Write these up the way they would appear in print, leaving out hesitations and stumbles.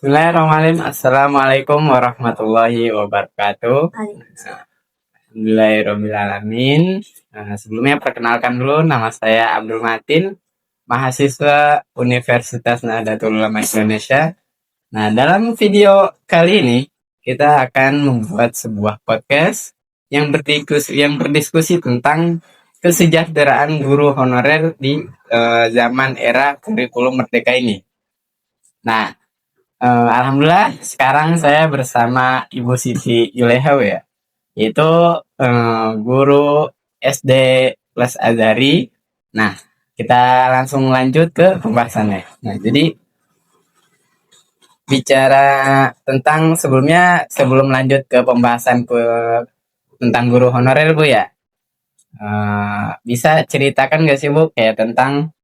Bismillahirrahmanirrahim. Assalamualaikum warahmatullahi wabarakatuh. Alhamdulillahirrahmanirrahim. Sebelumnya perkenalkan dulu, nama saya Abdul Matin, mahasiswa Universitas Nahdlatul Ulama Indonesia. Nah, dalam video kali ini kita akan membuat sebuah podcast yang berdiskusi tentang kesejahteraan guru honorer di zaman era kurikulum merdeka ini. Nah, alhamdulillah sekarang saya bersama Ibu Siti Yuleha ya, yaitu guru SD plus Azhari. Nah, kita langsung lanjut ke pembahasannya. Nah, jadi bicara tentang sebelum lanjut ke pembahasan tentang guru honorer Bu ya, bisa ceritakan nggak sih Bu kayak tentang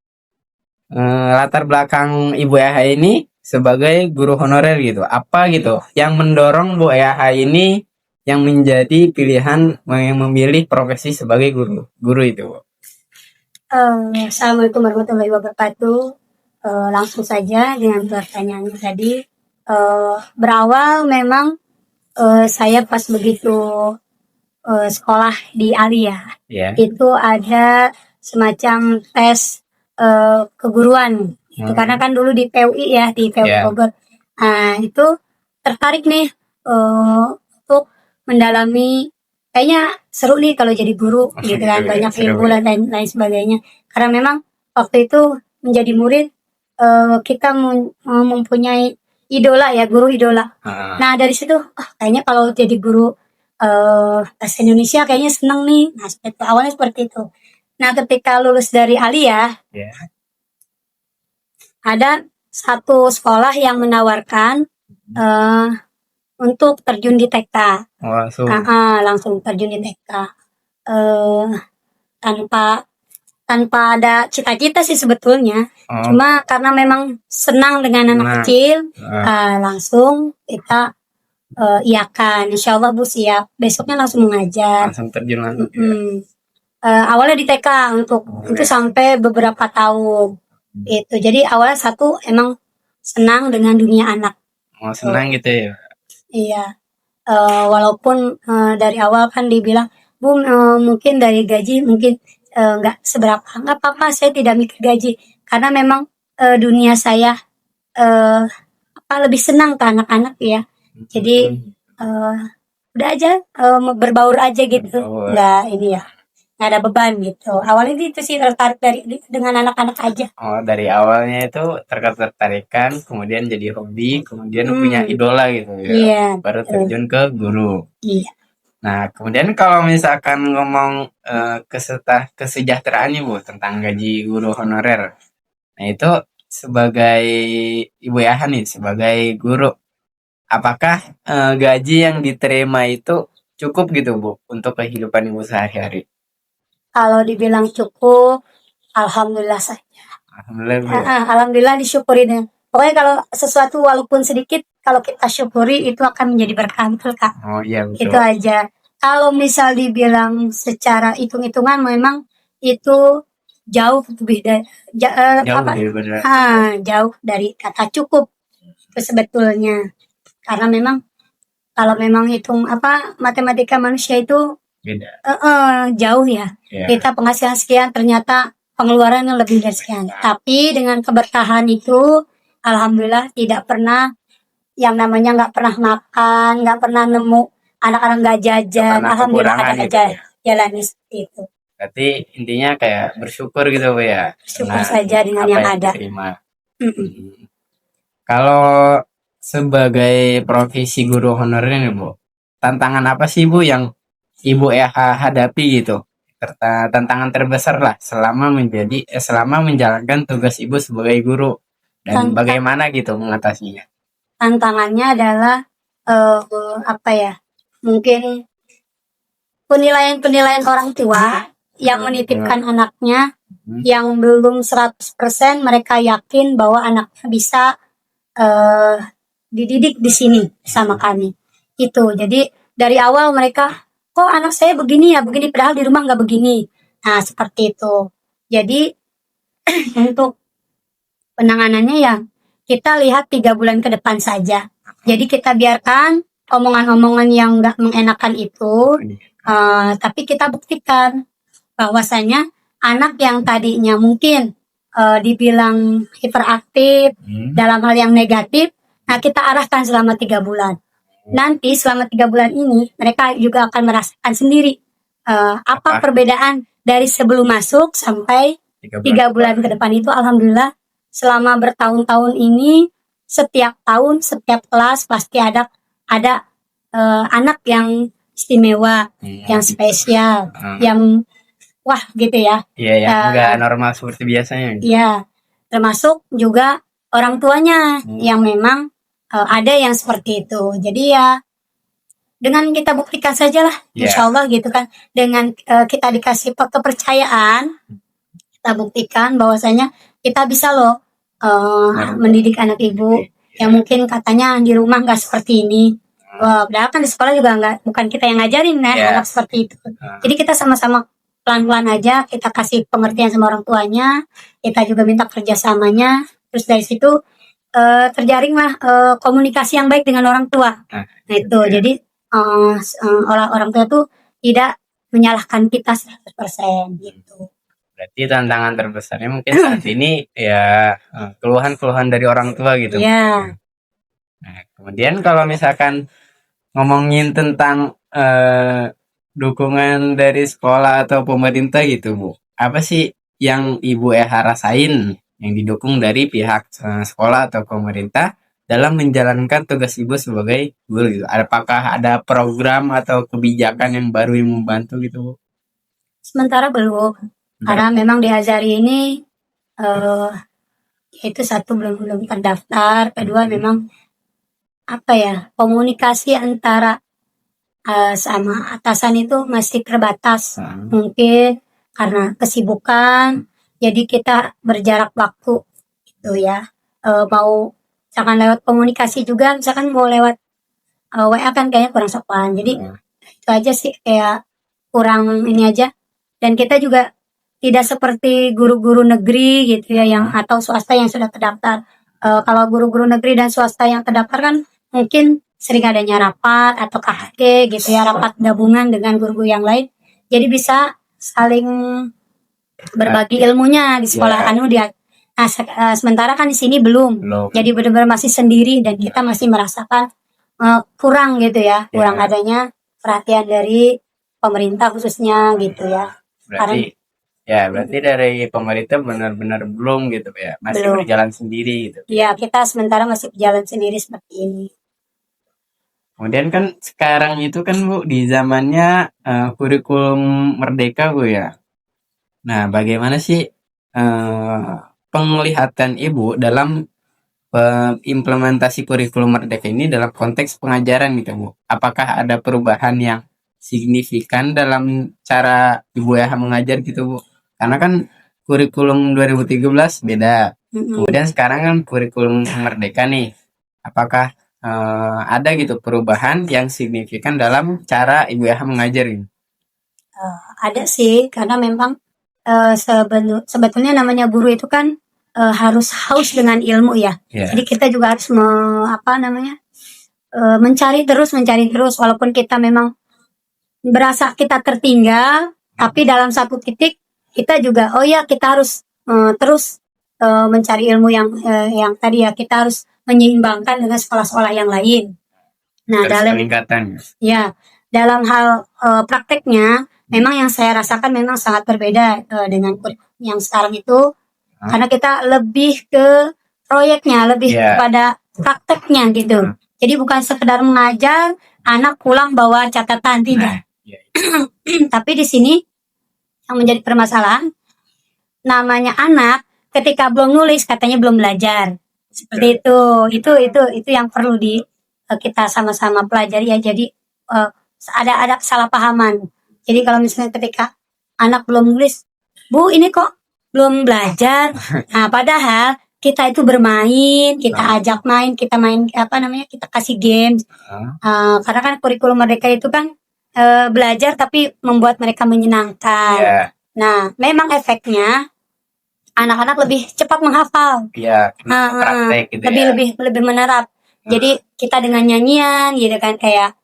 latar belakang Ibu Eha ini sebagai guru honorer gitu. Apa gitu yang mendorong Bu Eha ini yang menjadi pilihan yang memilih profesi sebagai guru itu Bu? Assalamualaikum warahmatullahi wabarakatuh. Langsung saja dengan pertanyaannya tadi. Berawal memang saya pas begitu sekolah di Alia, itu ada semacam tes keguruan. Itu karena kan dulu di PUI ya, di PUI Bogor. Nah, itu tertarik nih untuk mendalami, kayaknya seru nih kalau jadi guru gitu kan, banyak ilmu dan lain sebagainya. Karena memang waktu itu menjadi murid kita mempunyai idola ya, guru idola. Nah, dari situ kayaknya kalau jadi guru bahasa Indonesia kayaknya seneng nih. Nah, awalnya seperti itu. Nah, ketika lulus dari Alia, ada satu sekolah yang menawarkan untuk terjun di TK. Langsung terjun di TK. Tanpa ada cita-cita sih sebetulnya. Cuma karena memang senang dengan anak kecil, langsung kita iakan. Insya Allah Bu siap. Besoknya langsung mengajar. Langsung terjun langsung. Awalnya di TK untuk itu sampai beberapa tahun. Itu. Jadi awalnya satu emang senang dengan dunia anak. Senang gitu ya. Iya. Walaupun dari awal kan dibilang, Bu, mungkin dari gaji mungkin nggak seberapa. Nggak apa-apa, saya tidak mikir gaji. Karena memang dunia saya lebih senang ke anak-anak ya. Jadi udah aja berbaur aja gitu. Nggak ini ya. Nggak ada beban gitu. Awalnya itu sih tertarik dengan anak-anak aja. Dari awalnya itu tertarikan, kemudian jadi hobi, kemudian punya idola gitu ya. Iya, baru terjun ke guru. Iya. Nah, kemudian kalau misalkan ngomong kesejahteraannya Bu tentang gaji guru honorer. Nah, itu sebagai Ibu Yaha nih, sebagai guru, apakah gaji yang diterima itu cukup gitu Bu untuk kehidupan Ibu sehari-hari? Kalau dibilang cukup, alhamdulillah saja. Alhamdulillah disyukuri deh. Pokoknya kalau sesuatu walaupun sedikit, kalau kita syukuri itu akan menjadi berkah betul Kak. Oh iya betul. Itu aja. Kalau misal dibilang secara hitung-hitungan memang itu jauh lebih dari jauh dari kata cukup itu sebetulnya. Karena memang kalau memang hitung matematika manusia itu beda. Jauh ya. Kita penghasilan sekian ternyata pengeluaran yang lebih dari sekian. Tapi dengan keberkahan itu, alhamdulillah tidak pernah yang namanya nggak pernah makan, nggak pernah nemu anak-anak nggak jajan. Alhamdulillah ada jalan itu. Berarti intinya kayak bersyukur gitu Bu ya. Bersyukur saja dengan yang ada. Kalau sebagai profesi guru honorer nih Bu, tantangan apa sih Bu yang Ibu Eha hadapi gitu? Tantangan terbesar lah selama menjalankan tugas Ibu sebagai guru, dan bagaimana gitu mengatasinya? Tantangannya adalah mungkin penilaian orang tua yang menitipkan anaknya yang belum 100% mereka yakin bahwa anaknya bisa dididik di sini sama kami. Itu. Jadi dari awal mereka, kok anak saya begini ya, begini, padahal di rumah nggak begini. Nah, seperti itu. Jadi untuk penanganannya ya kita lihat 3 bulan ke depan saja. Jadi kita biarkan omongan-omongan yang nggak mengenakan itu, tapi kita buktikan bahwasanya anak yang tadinya mungkin dibilang hiperaktif dalam hal yang negatif, nah kita arahkan selama 3 bulan. Nanti selama 3 bulan ini mereka juga akan merasakan sendiri apa perbedaan dari sebelum masuk sampai 3 bulan ke depan itu. Alhamdulillah selama bertahun-tahun ini setiap tahun setiap kelas pasti ada anak yang istimewa, yang spesial, yang wah gitu ya. Iya ya, nggak normal seperti biasanya. Iya, termasuk juga orang tuanya yang memang ada yang seperti itu. Jadi ya dengan kita buktikan saja lah, insya Allah gitu kan. Dengan kita dikasih kepercayaan, kita buktikan bahwasanya kita bisa loh mendidik anak ibu yang mungkin katanya di rumah nggak seperti ini. Padahal kan di sekolah juga bukan kita yang ngajarin anak seperti itu. Jadi kita sama-sama pelan-pelan aja kita kasih pengertian sama orang tuanya, kita juga minta kerjasamanya. Terus dari situ terjaring lah komunikasi yang baik dengan orang tua. Nah itu jadi orang tua tuh tidak menyalahkan kita 100% gitu. Berarti tantangan terbesarnya mungkin saat ini ya keluhan-keluhan dari orang tua gitu. Iya. Nah, kemudian kalau misalkan ngomongin tentang dukungan dari sekolah atau pemerintah gitu Bu, apa sih yang Ibu Eha rasain yang didukung dari pihak sekolah atau pemerintah dalam menjalankan tugas Ibu sebagai guru gitu? Apakah ada program atau kebijakan yang baru yang membantu gitu Bu? Sementara belum, karena memang di Azhari ini itu satu belum terdaftar, kedua memang apa ya, komunikasi antara sama atasan itu masih terbatas. Mungkin karena kesibukan, jadi kita berjarak waktu gitu ya. Mau misalkan lewat komunikasi juga, misalkan mau lewat WA kan kayaknya kurang sopan. Jadi itu aja sih, kayak kurang ini aja. Dan kita juga tidak seperti guru-guru negeri gitu ya, yang atau swasta yang sudah terdaftar. Kalau guru-guru negeri dan swasta yang terdaftar kan mungkin sering adanya rapat atau KHG gitu ya, rapat gabungan dengan guru-guru yang lain. Jadi bisa saling berbagi ilmunya di sekolah anu dia. Nah, sementara kan di sini belum. Jadi benar-benar masih sendiri dan kita masih merasakan kurang gitu ya, kurang adanya perhatian dari pemerintah khususnya gitu ya. Berarti dari pemerintah benar-benar belum gitu ya, masih berjalan sendiri gitu. Iya, kita sementara masih berjalan sendiri seperti ini. Kemudian kan sekarang itu kan Bu di zamannya kurikulum merdeka Bu ya. Nah, bagaimana sih penglihatan Ibu dalam implementasi kurikulum merdeka ini dalam konteks pengajaran gitu Bu? Apakah ada perubahan yang signifikan dalam cara Ibu Eha mengajar gitu Bu? Karena kan kurikulum 2013 beda. Kemudian sekarang kan kurikulum merdeka nih. Apakah ada gitu perubahan yang signifikan dalam cara Ibu Eha mengajar gitu? Ada sih, karena memang sebetulnya namanya guru itu kan harus haus dengan ilmu ya. Jadi kita juga harus mencari terus walaupun kita memang berasa kita tertinggal, tapi dalam satu titik kita juga kita harus terus mencari ilmu yang tadi ya, kita harus menyeimbangkan dengan sekolah-sekolah yang lain. Nah, dalam hal prakteknya memang yang saya rasakan memang sangat berbeda dengan yang sekarang itu, karena kita lebih ke proyeknya, lebih kepada prakteknya gitu. Jadi bukan sekedar mengajar, anak pulang bawa catatan, tidak. Tapi di sini yang menjadi permasalahan, namanya anak ketika belum nulis katanya belum belajar. Seperti itu yang perlu kita sama-sama pelajari ya. Jadi ada kesalahpahaman. Jadi kalau misalnya ketika anak belum nulis, Bu ini kok belum belajar. Nah, padahal kita itu bermain, kita ajak main, kita kasih games. Karena kan kurikulum merdeka itu kan belajar tapi membuat mereka menyenangkan. Nah, memang efeknya anak-anak lebih cepat menghafal. Ya, praktek gitu lebih ya. lebih menerap. Jadi kita dengan nyanyian gitu kan, kayak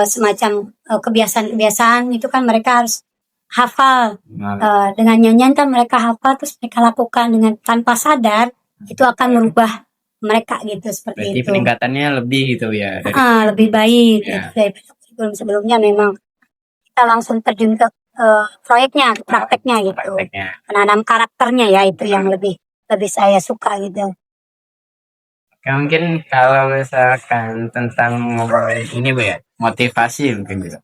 semacam kebiasaan-kebiasaan itu kan mereka harus hafal. Nah, Dengan nyanyian kan mereka hafal, terus mereka lakukan dengan tanpa sadar, itu akan merubah mereka gitu, seperti berarti itu. peningkatannya lebih gitu ya dari Lebih baik ya, gitu daripada kurikulum sebelumnya. Memang kita langsung terjun ke proyeknya, ke prakteknya gitu. prakteknya. Menanam karakternya ya, itu yang lebih lebih saya suka gitu. Oke, mungkin kalau misalkan tentang ngobrol ini Bu ya, motivasi mungkin gitu.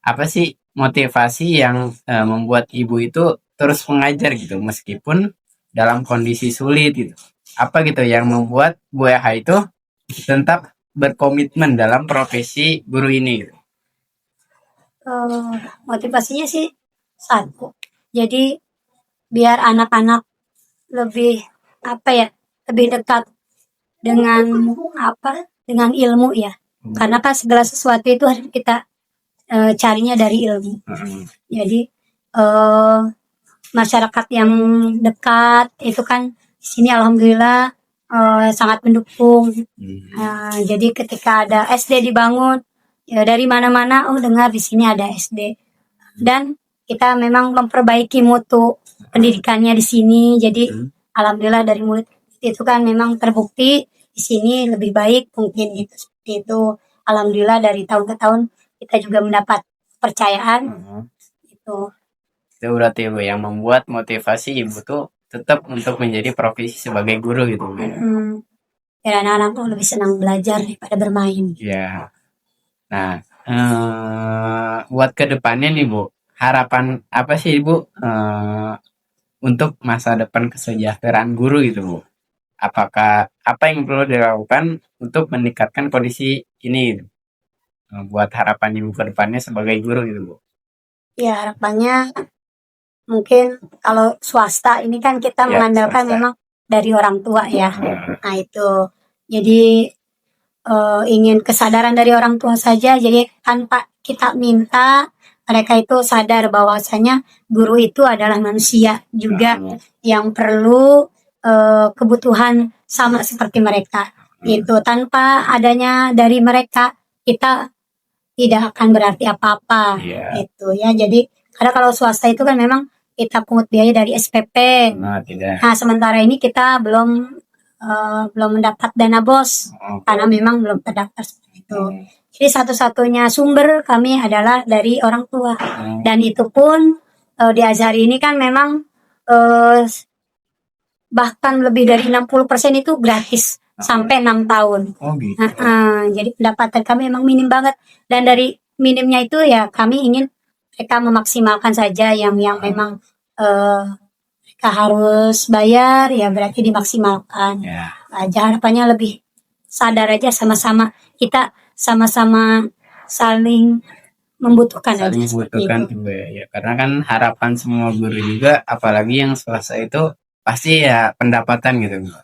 Apa sih motivasi yang membuat ibu itu terus mengajar gitu meskipun dalam kondisi sulit gitu? Apa gitu yang membuat Bu Eha itu tetap berkomitmen dalam profesi guru ini gitu? Motivasinya sih satu. Jadi biar anak-anak lebih apa ya, lebih dekat dengan apa, dengan ilmu ya. Karena kan segala sesuatu itu harus kita carinya dari ilmu. Jadi eh, masyarakat yang dekat itu kan di sini alhamdulillah sangat mendukung. Jadi ketika ada SD dibangun, ya dari mana-mana dengar di sini ada SD, dan kita memang memperbaiki mutu pendidikannya di sini. Jadi alhamdulillah dari mulut itu kan memang terbukti di sini lebih baik mungkin gitu, seperti itu. Alhamdulillah dari tahun ke tahun kita juga mendapat kepercayaan itu. Itu berarti Bu yang membuat motivasi ibu tuh tetap untuk menjadi profesi sebagai guru gitu Bu. Biar anak-anak tuh lebih senang belajar daripada bermain. Ya. Nah, buat kedepannya nih Bu, harapan apa sih Ibu untuk masa depan kesejahteraan guru gitu Bu? Apakah apa yang perlu dilakukan untuk meningkatkan kondisi ini gitu? Buat harapan Ibu ke depannya sebagai guru gitu Bu? Ya harapannya mungkin kalau swasta ini kan kita mengandalkan swasta. memang dari orang tua ya. Nah itu. Jadi ingin kesadaran dari orang tua saja. Jadi tanpa kita minta, mereka itu sadar bahwasanya guru itu adalah manusia juga yang perlu kebutuhan sama seperti mereka. Itu tanpa adanya dari mereka kita tidak akan berarti apa-apa. Itu ya. Jadi karena kalau swasta itu kan memang kita pungut biaya dari SPP. Nah sementara ini kita belum mendapat dana BOS karena memang belum terdaftar seperti itu. Jadi satu-satunya sumber kami adalah dari orang tua, dan itu pun di Azhari ini kan memang bahkan lebih dari 60% itu gratis sampai 6 tahun. Gitu. Jadi pendapatan kami memang minim banget, dan dari minimnya itu ya kami ingin mereka memaksimalkan saja yang memang mereka harus bayar, ya berarti dimaksimalkan. Aja harapannya lebih sadar aja, sama-sama kita sama-sama saling membutuhkan aja. Saling membutuhkan Ibu ya. Karena kan harapan semua guru juga, apalagi yang swasta itu pasti ya pendapatan gitu.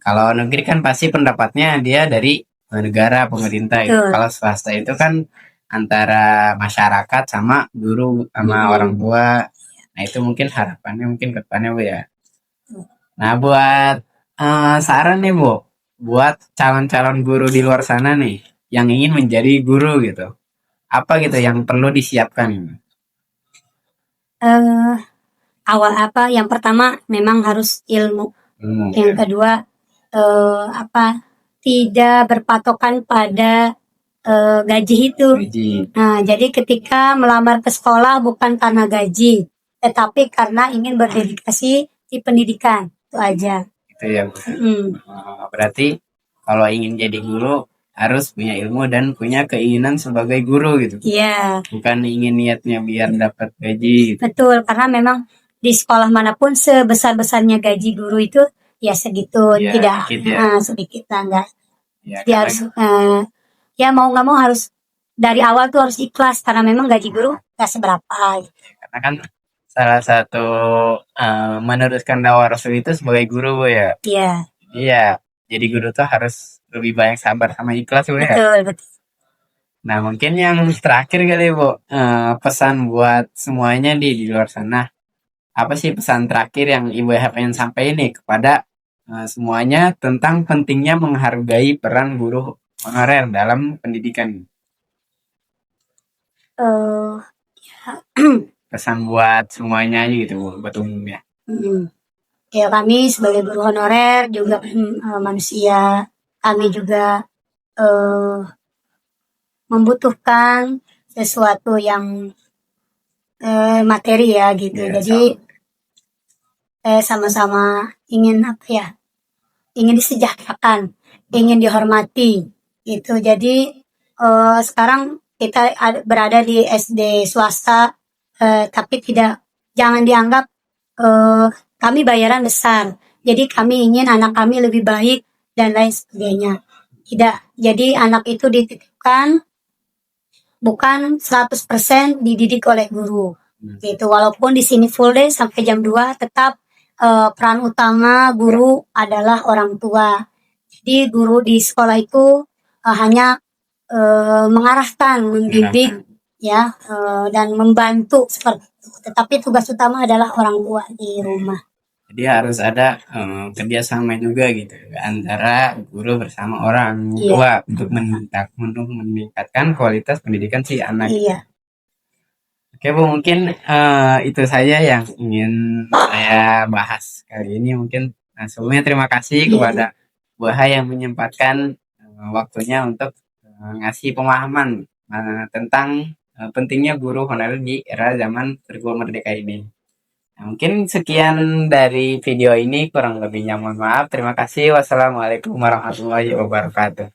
Kalau negeri kan pasti pendapatnya dia dari negara, pemerintah gitu. Kalau swasta itu kan antara masyarakat sama guru sama orang tua. Nah itu mungkin harapannya mungkin ke depannya Bu ya. Nah buat saran nih Bu, buat calon-calon guru di luar sana nih yang ingin menjadi guru gitu, apa gitu yang perlu disiapkan? Awal apa? Yang pertama memang harus ilmu. Yang kedua tidak berpatokan pada gaji itu. Nah, jadi ketika melamar ke sekolah bukan karena gaji, tetapi karena ingin berdedikasi di pendidikan, itu aja. Itu ya Bu. Berarti kalau ingin jadi guru harus punya ilmu dan punya keinginan sebagai guru gitu. Iya. Bukan ingin niatnya biar dapat gaji. Gitu. Betul, karena memang di sekolah manapun sebesar-besarnya gaji guru itu ya segitu, ya, tidak sedikit lah, enggak. Ya, jadi harus ya mau nggak mau harus dari awal tuh harus ikhlas, karena memang gaji guru nggak seberapa. Karena kan salah satu meneruskan dakwah Rasul itu sebagai guru Bu ya. Iya. Iya, jadi guru tuh harus lebih banyak sabar sama ikhlas Bu ya. Betul. Nah mungkin yang terakhir kali Bu, pesan buat semuanya di luar sana apa sih pesan terakhir yang Ibu pengen sampaikan nih kepada semuanya tentang pentingnya menghargai peran guru honorer dalam pendidikan? Eh, Pesan buat semuanya aja gitu, Bu, buat umum ya. mm, ya kami sebagai guru honorer juga manusia, kami juga eh, membutuhkan sesuatu yang materi ya gitu. Ya, Jadi sama-sama ingin apa ya? Ingin disejahterakan, ingin dihormati gitu. Jadi sekarang kita berada di SD swasta, tapi jangan dianggap eh, kami bayaran besar. Jadi kami ingin anak kami lebih baik dan lain sebagainya. Tidak. Jadi anak itu dititipkan bukan 100% dididik oleh guru. Gitu. Walaupun di sini full day sampai jam 2 tetap peran utama guru adalah orang tua. Jadi guru di sekolah itu hanya mengarahkan, membimbing ya dan membantu seperti itu. Tetapi tugas utama adalah orang tua di rumah. Jadi harus ada kerjasama juga gitu antara guru bersama orang tua untuk meningkatkan kualitas pendidikan si anak. Iya. Oke Bu, mungkin itu saja yang ingin saya bahas kali ini. Mungkin sebelumnya terima kasih kepada Bu Aha yang menyempatkan waktunya untuk ngasih pemahaman tentang pentingnya guru honorer di era zaman kurikulum merdeka ini. Nah, mungkin sekian dari video ini, kurang lebihnya mohon maaf. Terima kasih. Wassalamualaikum warahmatullahi wabarakatuh.